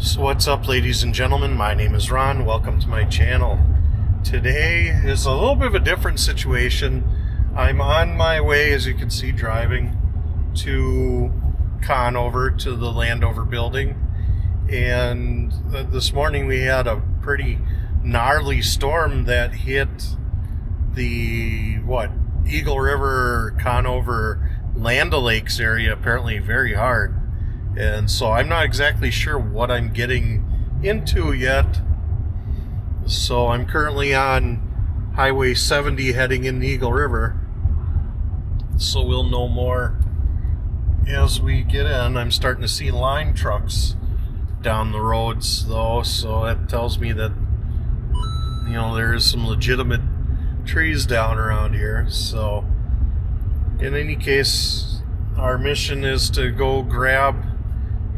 So what's up, ladies and gentlemen? My name is Ron. Welcome to my channel. Today is a little bit of a different situation. I'm on my way, as you can see, driving to Conover, to the Landover building. And this morning we had a pretty gnarly storm that hit the, Eagle River, Conover, Land O'Lakes area apparently very hard. And so I'm not exactly sure what I'm getting into yet. So I'm currently on Highway 70 heading in the Eagle River. So we'll know more as we get in. I'm starting to see line trucks down the roads though, so that tells me that, you know, there is some legitimate trees down around here. So in any case, our mission is to go grab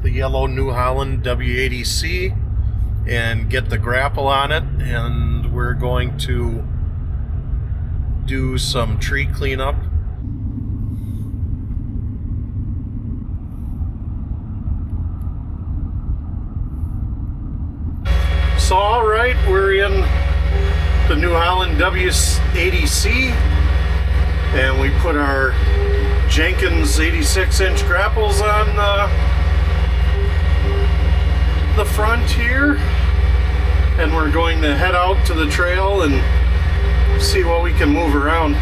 the yellow New Holland W80C and get the grapple on it, and we're going to do some tree cleanup. So alright, we're in the New Holland W80C and we put our Jenkins 86-inch grapples on the front here, and we're going to head out to the trail and see what we can move around.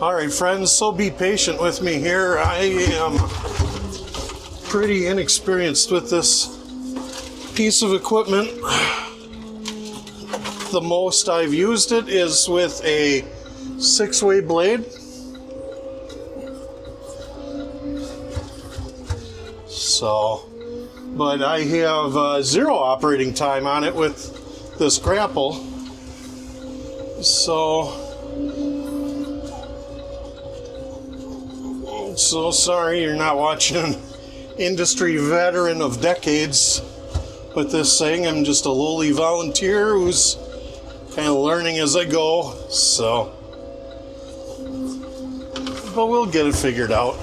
Alright friends, so be patient with me here. I am pretty inexperienced with this piece of equipment. The most I've used it is with a 6-way blade. So, but I have 0 operating time on it with this grapple. So sorry you're not watching an industry veteran of decades with this thing. I'm just a lowly volunteer who's kind of learning as I go, so, but we'll get it figured out.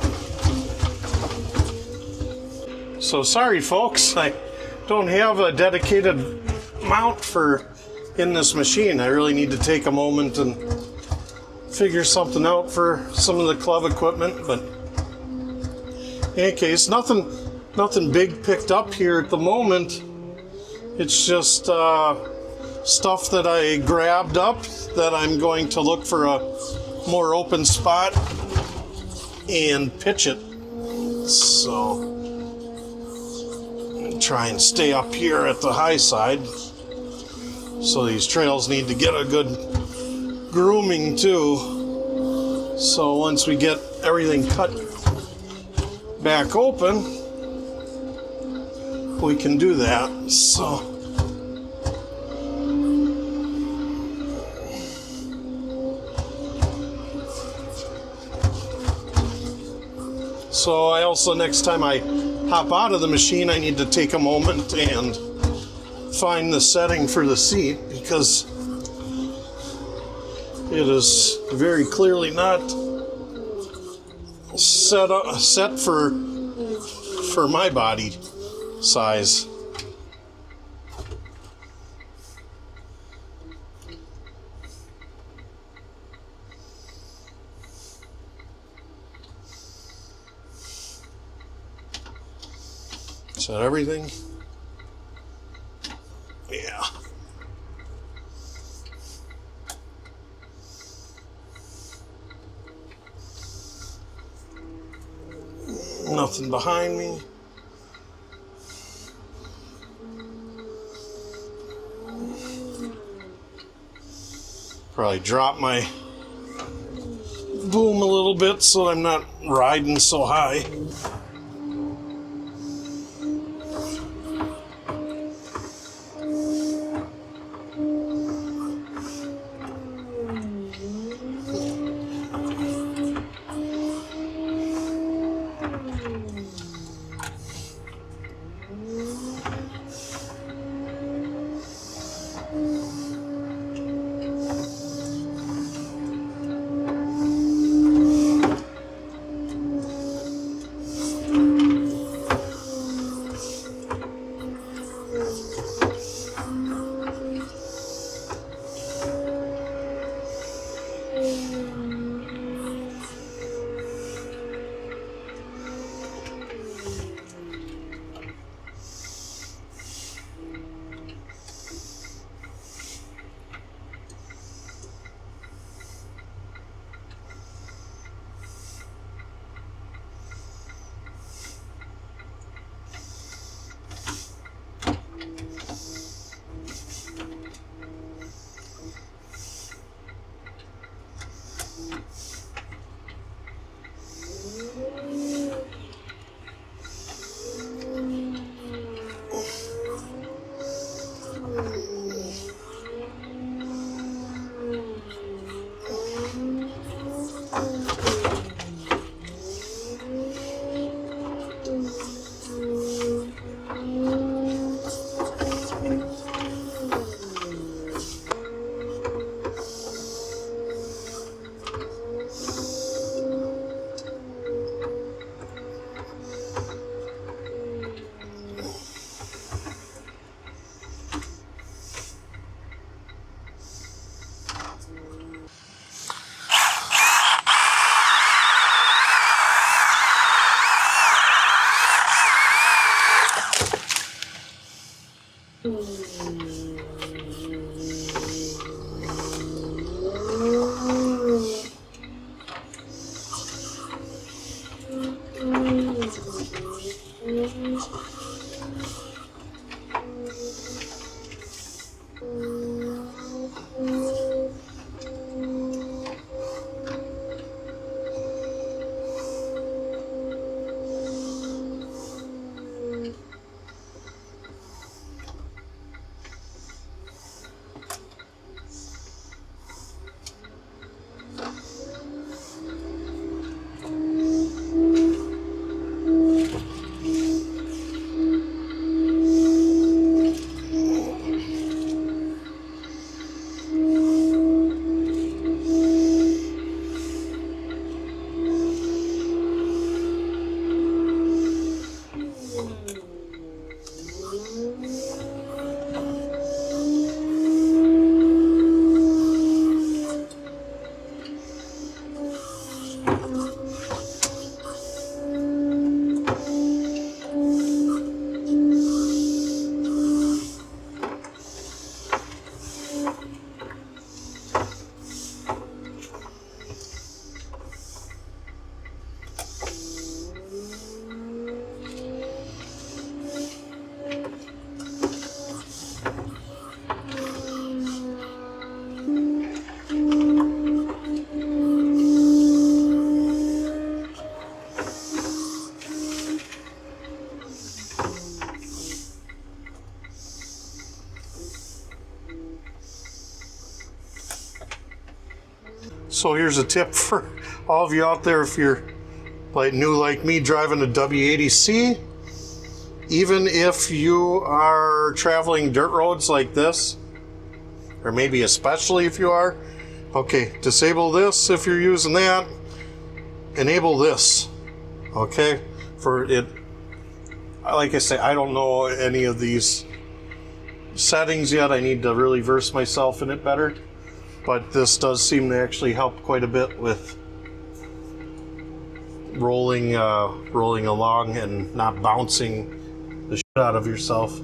So sorry folks, I don't have a dedicated mount in this machine. I really need to take a moment and figure something out for some of the club equipment, but in any case, nothing big picked up here at the moment. It's just stuff that I grabbed up that I'm going to look for a more open spot and pitch it. So try and stay up here at the high side. So these trails need to get a good grooming too. So once we get everything cut back open, we can do that. So I also, next time I hop out of the machine, I need to take a moment and find the setting for the seat, because it is very clearly not set for my body size. Is that everything? Yeah. Nothing behind me. Probably drop my boom a little bit so I'm not riding so high. So here's a tip for all of you out there, if you're new like me driving a W80C, even if you are traveling dirt roads like this, or maybe especially if you are, okay, disable this if you're using that, enable this, okay, for it. Like I say, I don't know any of these settings yet. I need to really verse myself in it better. But this does seem to actually help quite a bit with rolling along and not bouncing the shit out of yourself.